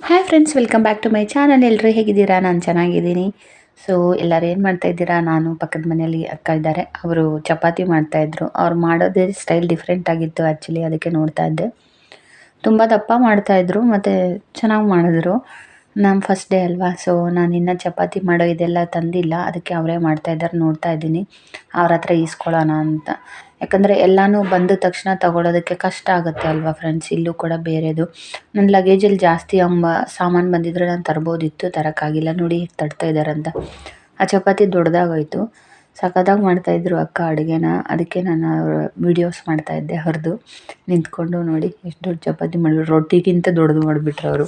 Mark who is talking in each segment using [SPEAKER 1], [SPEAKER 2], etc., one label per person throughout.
[SPEAKER 1] Hi friends, welcome back to my channel. ಎಲ್ಲರೂ ಹೇಗಿದ್ದೀರಾ? ನಾನು ಚೆನ್ನಾಗಿದ್ದೀನಿ. ಸೊ ಎಲ್ಲರೂ ಏನು ಮಾಡ್ತಾಯಿದ್ದೀರಾ? ನಾನು ಪಕ್ಕದ ಮನೆಯಲ್ಲಿ ಅಕ್ಕ ಇದ್ದಾರೆ, ಅವರು ಚಪಾತಿ ಮಾಡ್ತಾಯಿದ್ರು. ಅವ್ರು ಮಾಡೋದೇ ಸ್ಟೈಲ್ ಡಿಫ್ರೆಂಟ್ ಆಗಿತ್ತು ಆ್ಯಕ್ಚುಲಿ, ಅದಕ್ಕೆ ನೋಡ್ತಾ ಇದ್ದೆ. ತುಂಬ ದಪ್ಪ ಮಾಡ್ತಾಯಿದ್ರು ಮತ್ತು ಚೆನ್ನಾಗಿ ಮಾಡಿದ್ರು. ನಮ್ಮ ಫಸ್ಟ್ ಡೇ ಅಲ್ವಾ, ಸೊ ನಾನು ಇನ್ನೂ ಚಪಾತಿ ಮಾಡೋ ಇದೆಲ್ಲ ತಂದಿಲ್ಲ, ಅದಕ್ಕೆ ಅವರೇ ಮಾಡ್ತಾಯಿದ್ದಾರೆ ನೋಡ್ತಾ ಇದ್ದೀನಿ. ಅವ್ರ ಹತ್ರ ಈಸ್ಕೊಳ್ಳೋಣ ಅಂತ. ಯಾಕಂದರೆ ಎಲ್ಲನೂ ಬಂದ ತಕ್ಷಣ ತಗೊಳ್ಳೋದಕ್ಕೆ ಕಷ್ಟ ಆಗುತ್ತೆ ಅಲ್ವಾ ಫ್ರೆಂಡ್ಸ್. ಇಲ್ಲೂ ಕೂಡ ಬೇರೆದು ನನ್ನ ಲಗೇಜಲ್ಲಿ ಜಾಸ್ತಿ ಸಾಮಾನು ಬಂದಿದ್ರೆ ನಾನು ತರ್ಬೋದಿತ್ತು, ತರೋಕ್ಕಾಗಿಲ್ಲ. ನೋಡಿ ಹೇಗೆ ತಡ್ತಾ ಇದ್ದಾರಂತ. ಆ ಚಪಾತಿ ದೊಡ್ಡದಾಗೋಯ್ತು. ಸಖತ್ತಾಗಿ ಮಾಡ್ತಾಯಿದ್ರು ಅಕ್ಕ ಅಡುಗೆನ. ಅದಕ್ಕೆ ನಾನು ವೀಡಿಯೋಸ್ ಮಾಡ್ತಾಯಿದ್ದೆ ಹರಿದು ನಿಂತ್ಕೊಂಡು. ನೋಡಿ ಎಷ್ಟು ದೊಡ್ಡ ಚಪಾತಿ ಮಾಡಿಬಿಟ್ರು, ರೊಟ್ಟಿಗಿಂತ ದೊಡ್ಡದು ಮಾಡಿಬಿಟ್ರು ಅವರು.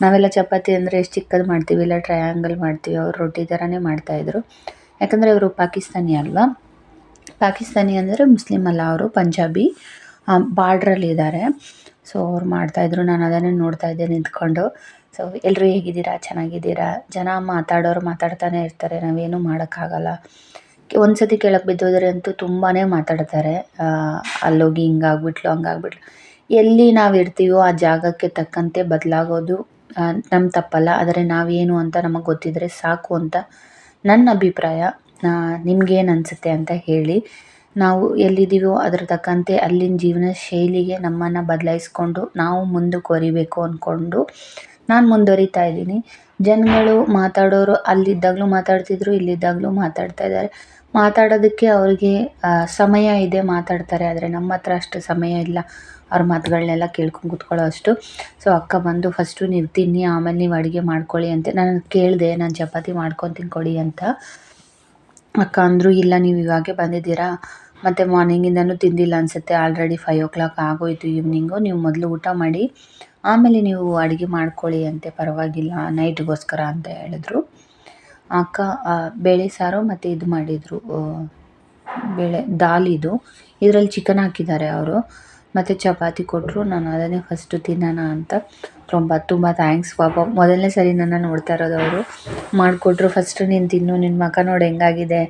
[SPEAKER 1] ನಾವೆಲ್ಲ ಚಪಾತಿ ಅಂದರೆ ಎಷ್ಟು ಚಿಕ್ಕದು ಮಾಡ್ತೀವಿ, ಇಲ್ಲ ಟ್ರಯಾಂಗಲ್ ಮಾಡ್ತೀವಿ, ಅವರು ರೊಟ್ಟಿ ಥರನೇ ಮಾಡ್ತಾಯಿದ್ರು. ಯಾಕಂದರೆ ಅವರು ಪಾಕಿಸ್ತಾನಿ ಅಲ್ವಾ. ಪಾಕಿಸ್ತಾನಿ ಅಂದರೆ ಮುಸ್ಲಿಮ್ ಅಲ್ಲ, ಅವರು ಪಂಜಾಬಿ, ಬಾರ್ಡ್ರಲ್ಲಿದ್ದಾರೆ. ಸೊ ಅವ್ರು ಮಾಡ್ತಾಯಿದ್ರು, ನಾನು ಅದನ್ನೇ ನೋಡ್ತಾ ಇದ್ದೆ ನಿಂತ್ಕೊಂಡು. ಸೊ ಎಲ್ಲರೂ ಹೇಗಿದ್ದೀರಾ? ಚೆನ್ನಾಗಿದ್ದೀರಾ? ಜನ ಮಾತಾಡೋರು ಮಾತಾಡ್ತಾನೆ ಇರ್ತಾರೆ, ನಾವೇನು ಮಾಡೋಕ್ಕಾಗಲ್ಲ. ಒಂದು ಸತಿ ಕೆಳಗೆ ಬಿದ್ದೋದ್ರೆ ಅಂತೂ ತುಂಬಾ ಮಾತಾಡ್ತಾರೆ. ಅಲ್ಲೋಗಿ ಹಿಂಗಾಗ್ಬಿಟ್ಲು, ಹಂಗಾಗ್ಬಿಟ್ಲು. ಎಲ್ಲಿ ನಾವು ಇರ್ತೀವೋ ಆ ಜಾಗಕ್ಕೆ ತಕ್ಕಂತೆ ಬದಲಾಗೋದು ನಮ್ಮ ತಪ್ಪಲ್ಲ. ಆದರೆ ನಾವೇನು ಅಂತ ನಮಗೆ ಗೊತ್ತಿದ್ದರೆ ಸಾಕು ಅಂತ ನನ್ನ ಅಭಿಪ್ರಾಯ. ನಿಮಗೇನು ಅನಿಸುತ್ತೆ ಅಂತ ಹೇಳಿ. ನಾವು ಎಲ್ಲಿದ್ದೀವೋ ಅದ್ರ ತಕ್ಕಂತೆ ಅಲ್ಲಿನ ಜೀವನ ಶೈಲಿಗೆ ನಮ್ಮನ್ನು ಬದಲಾಯಿಸ್ಕೊಂಡು ನಾವು ಮುಂದುವರಿಬೇಕು ಅಂದ್ಕೊಂಡು ನಾನು ಮುಂದುವರಿತಾ ಇದ್ದೀನಿ. ಜನಗಳು ಮಾತಾಡೋರು ಅಲ್ಲಿದ್ದಾಗಲೂ ಮಾತಾಡ್ತಿದ್ರು, ಇಲ್ಲಿದ್ದಾಗಲೂ ಮಾತಾಡ್ತಾ ಇದ್ದಾರೆ. ಮಾತಾಡೋದಕ್ಕೆ ಅವ್ರಿಗೆ ಸಮಯ ಇದೆ, ಮಾತಾಡ್ತಾರೆ. ಆದರೆ ನಮ್ಮ ಹತ್ರ ಅಷ್ಟು ಸಮಯ ಇಲ್ಲ ಅವ್ರ ಮಾತುಗಳನ್ನೆಲ್ಲ ಕೇಳ್ಕೊಂಡು ಕೂತ್ಕೊಳ್ಳೋ ಅಷ್ಟು. ಸೊ ಅಕ್ಕ ಬಂದು ಫಸ್ಟು ನೀವು ತಿನ್ನಿ, ಆಮೇಲೆ ನೀವು ಅಡುಗೆ ಮಾಡ್ಕೊಳ್ಳಿ ಅಂತ ನಾನು ಕೇಳಿದೆ. ನಾನು ಚಪಾತಿ ಮಾಡ್ಕೊತೀನಿ ಕೊಡಿ ಅಂತ. ಅಕ್ಕ ಅಂದರು, ಇಲ್ಲ ನೀವು ಇವಾಗೇ ಬಂದಿದ್ದೀರಾ, ಮತ್ತು ಮಾರ್ನಿಂಗಿಂದನೂ ತಿಂದಿಲ್ಲ ಅನಿಸುತ್ತೆ, ಆಲ್ರೆಡಿ 5 o'clock ಆಗೋಯಿತು ಈವ್ನಿಂಗು. ನೀವು ಮೊದಲು ಊಟ ಮಾಡಿ ಆಮೇಲೆ ನೀವು ಅಡುಗೆ ಮಾಡ್ಕೊಳ್ಳಿ ಅಂತೆ, ಪರವಾಗಿಲ್ಲ ನೈಟ್ಗೋಸ್ಕರ ಅಂತ ಹೇಳಿದ್ರು. ಅಕ್ಕ ಬೇಳೆ ಸಾರು ಮತ್ತು ಇದು ಮಾಡಿದರು, ಬೇಳೆ ದಾಲ್. ಇದರಲ್ಲಿ ಚಿಕನ್ ಹಾಕಿದ್ದಾರೆ ಅವರು, ಮತ್ತು ಚಪಾತಿ ಕೊಟ್ಟರು. ನಾನು ಅದನ್ನೇ ಫಸ್ಟು ತಿನ್ನೋಣ ಅಂತ. ತುಂಬ ಥ್ಯಾಂಕ್ಸ್. ಪಾಪ ಮೊದಲನೇ ಸರಿ ನನ್ನ ನೋಡ್ತಾ ಇರೋದು ಅವರು. ಮಾಡಿಕೊಟ್ರು. ಫಸ್ಟು ನೀನು ತಿನ್ನು, ನಿನ್ನ ಮುಖ ನೋಡಿ ಹೆಂಗಾಗಿದೆ,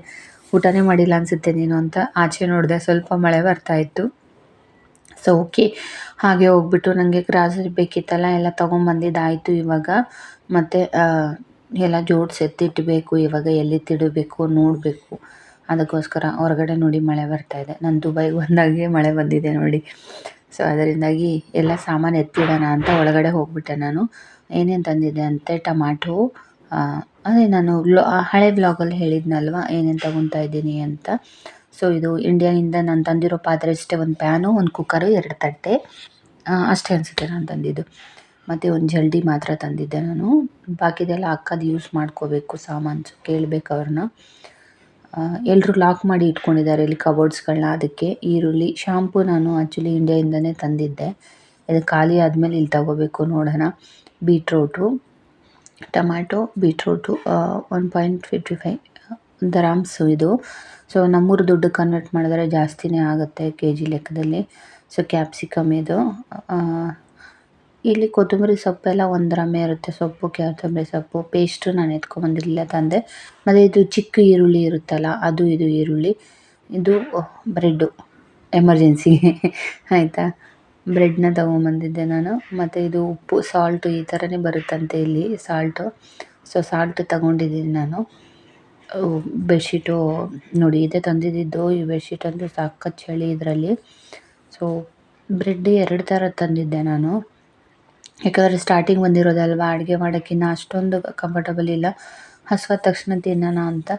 [SPEAKER 1] ಊಟನೇ ಮಾಡಿಲ್ಲ ಅನಿಸುತ್ತೆ ನೀನು ಅಂತ. ಆಚೆ ನೋಡಿದೆ, ಸ್ವಲ್ಪ ಮಳೆ ಬರ್ತಾಯಿತ್ತು. ಸೊ ಓಕೆ, ಹಾಗೆ ಹೋಗ್ಬಿಟ್ಟು ನನಗೆ ಗ್ರಾಸರಿ ಬೇಕಿತ್ತಲ್ಲ, ಎಲ್ಲ ತೊಗೊಂಬಂದಿದ್ದಾಯಿತು ಇವಾಗ. ಮತ್ತು ಎಲ್ಲ ಜೋಡಿಸಿ ಎತ್ತಿಡಬೇಕು, ಇವಾಗ ಎಲ್ಲಿತ್ತಿಡಬೇಕು ನೋಡಬೇಕು. ಅದಕ್ಕೋಸ್ಕರ ಹೊರಗಡೆ ನೋಡಿ ಮಳೆ ಬರ್ತಾಯಿದೆ. ನಾನು ದುಬೈಗೆ ಬಂದಾಗೆ ಮಳೆ ಬಂದಿದೆ ನೋಡಿ. ಸೊ ಅದರಿಂದಾಗಿ ಎಲ್ಲ ಸಾಮಾನು ಎತ್ತಿಡೋಣ ಅಂತ ಒಳಗಡೆ ಹೋಗ್ಬಿಟ್ಟೆ ನಾನು. ಏನೇನು ತಂದಿದ್ದೆ ಅಂತೆ, ಟಮಾಟೋ, ಅದೇ ನಾನು ಹಳೆ ವ್ಲಾಗಲ್ಲಿ ಹೇಳಿದ್ನಲ್ವ ಏನೇನು ತೊಗೊತಾ ಇದ್ದೀನಿ ಅಂತ. ಸೊ ಇದು ಇಂಡಿಯಾಯಿಂದ ನಾನು ತಂದಿರೋ ಪಾತ್ರೆ ಅಷ್ಟೇ, ಒಂದು ಪ್ಯಾನು, ಒಂದು ಕುಕ್ಕರು, 2 ತಟ್ಟೆ ಅಷ್ಟೇ ಅನಿಸುತ್ತೆ ನಾನು ತಂದಿದ್ದು. ಮತ್ತು ಒಂದು ಜಲ್ಡಿ ಮಾತ್ರ ತಂದಿದ್ದೆ ನಾನು. ಬಾಕಿದೆಲ್ಲ ಅಕ್ಕದು ಯೂಸ್ ಮಾಡ್ಕೋಬೇಕು ಸಾಮಾನು, ಕೇಳಬೇಕು ಅವ್ರನ್ನ. ಎಲ್ಲರೂ ಲಾಕ್ ಮಾಡಿ ಇಟ್ಕೊಂಡಿದ್ದಾರೆ ಇಲ್ಲಿ ಕಬೋರ್ಡ್ಸ್ಗಳನ್ನ. ಅದಕ್ಕೆ ಈರುಳ್ಳಿ, ಶಾಂಪು ನಾನು ಆ್ಯಕ್ಚುಲಿ ಇಂಡಿಯಾಯಿಂದನೇ ತಂದಿದ್ದೆ. ಇದು ಖಾಲಿ ಆದಮೇಲೆ ಇಲ್ಲಿ ತಗೋಬೇಕು, ನೋಡೋಣ. ಬೀಟ್ರೋಟು, ಟೊಮ್ಯಾಟೊ, ಬೀಟ್ರೋಟು 1.55 dirhams ಇದು. ಸೊ ನಮ್ಮೂರು ದುಡ್ಡು ಕನ್ವರ್ಟ್ ಮಾಡಿದ್ರೆ ಜಾಸ್ತಿನೇ ಆಗುತ್ತೆ kg ಲೆಕ್ಕದಲ್ಲಿ. ಸೊ ಕ್ಯಾಪ್ಸಿಕಮ್ ಇದು. ಇಲ್ಲಿ ಕೊತ್ತಂಬರಿ ಸೊಪ್ಪೆಲ್ಲ 1 dirham ಇರುತ್ತೆ. ಸೊಪ್ಪು, ಕೊತ್ತಂಬರಿ ಸೊಪ್ಪು ಪೇಸ್ಟು ನಾನು ಎತ್ಕೊಂಬಂದಿರಲಿಲ್ಲ, ತಂದೆ. ಮತ್ತು ಇದು ಚಿಕ್ಕ ಈರುಳ್ಳಿ ಇರುತ್ತಲ್ಲ, ಇದು ಈರುಳ್ಳಿ. ಇದು ಬ್ರೆಡ್ಡು ಎಮರ್ಜೆನ್ಸಿಗೆ ಆಯಿತಾ. ಬ್ರೆಡ್ನ ತೊಗೊಂಬಂದಿದ್ದೆ ನಾನು. ಮತ್ತು ಇದು ಉಪ್ಪು, ಸಾಲ್ಟು ಈ ಥರನೇ ಬರುತ್ತಂತೆ ಇಲ್ಲಿ ಸಾಲ್ಟು. ಸೊ ಸಾಲ್ಟ್ ತೊಗೊಂಡಿದ್ದೀನಿ ನಾನು. ಬೆಡ್ಶೀಟು ನೋಡಿ, ಇದೇ ತಂದಿದ್ದು. ಈ ಬೆಡ್ಶೀಟ್ ಅಂದರೆ ಸಖತ್ ಚಳಿ ಇದರಲ್ಲಿ. ಸೊ ಬ್ರೆಡ್ 2 ಥರ ತಂದಿದ್ದೆ ನಾನು, ಯಾಕಂದರೆ ಸ್ಟಾರ್ಟಿಂಗ್ ಬಂದಿರೋದಲ್ವ, ಅಡುಗೆ ಮಾಡೋಕ್ಕಿನ್ನ ಅಷ್ಟೊಂದು ಕಂಫರ್ಟಬಲ್ ಇಲ್ಲ. ಹಸ್ವಾದ ತಕ್ಷಣ ತಿನ್ನೋಣ ಅಂತ.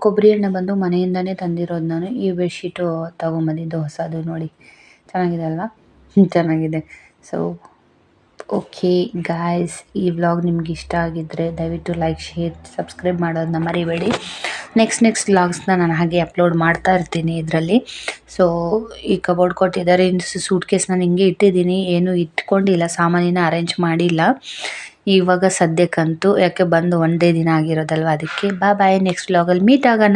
[SPEAKER 1] ಕೊಬ್ಬರಿ ಎಣ್ಣೆ ಬಂದು ಮನೆಯಿಂದನೇ ತಂದಿರೋದು ನಾನು. ಈ ಬೆಡ್ಶೀಟು ತೊಗೊಂಬಂದಿದ್ದು ಹೊಸದು. ನೋಡಿ ಚೆನ್ನಾಗಿದೆ ಅಲ್ವಾ? ಚೆನ್ನಾಗಿದೆ. ಸೊ ಓಕೆ ಗಾಯ್ಸ್, ಈ ವ್ಲಾಗ್ ನಿಮ್ಗೆ ಇಷ್ಟ ಆಗಿದ್ದರೆ ದಯವಿಟ್ಟು ಲೈಕ್, ಶೇರ್, ಸಬ್ಸ್ಕ್ರೈಬ್ ಮಾಡೋದನ್ನ ಮರಿಬೇಡಿ. ನೆಕ್ಸ್ಟ್ ವ್ಲಾಗ್ಸ್ನ ನಾನು ಹಾಗೆ ಅಪ್ಲೋಡ್ ಮಾಡ್ತಾ ಇರ್ತೀನಿ ಇದರಲ್ಲಿ. ಸೊ ಈ ಕಬೋರ್ಡ್ ಕೊಟ್ಟಿದ್ದಾರೆ, ಸೂಟ್ ಕೇಸ್ ನಾನು ಹಿಂಗೆ ಇಟ್ಟಿದ್ದೀನಿ, ಏನೂ ಇಟ್ಕೊಂಡಿಲ್ಲ, ಸಾಮಾನಿನ ಅರೇಂಜ್ ಮಾಡಿಲ್ಲ ಇವಾಗ ಸದ್ಯಕ್ಕಂತೂ. ಯಾಕೆ ಬಂದು ಒಂದೇ ದಿನ ಆಗಿರೋದಲ್ವ, ಅದಕ್ಕೆ. ಬಾಯ್, ನೆಕ್ಸ್ಟ್ ವ್ಲಾಗಲ್ಲಿ ಮೀಟ್ ಆಗೋಣ.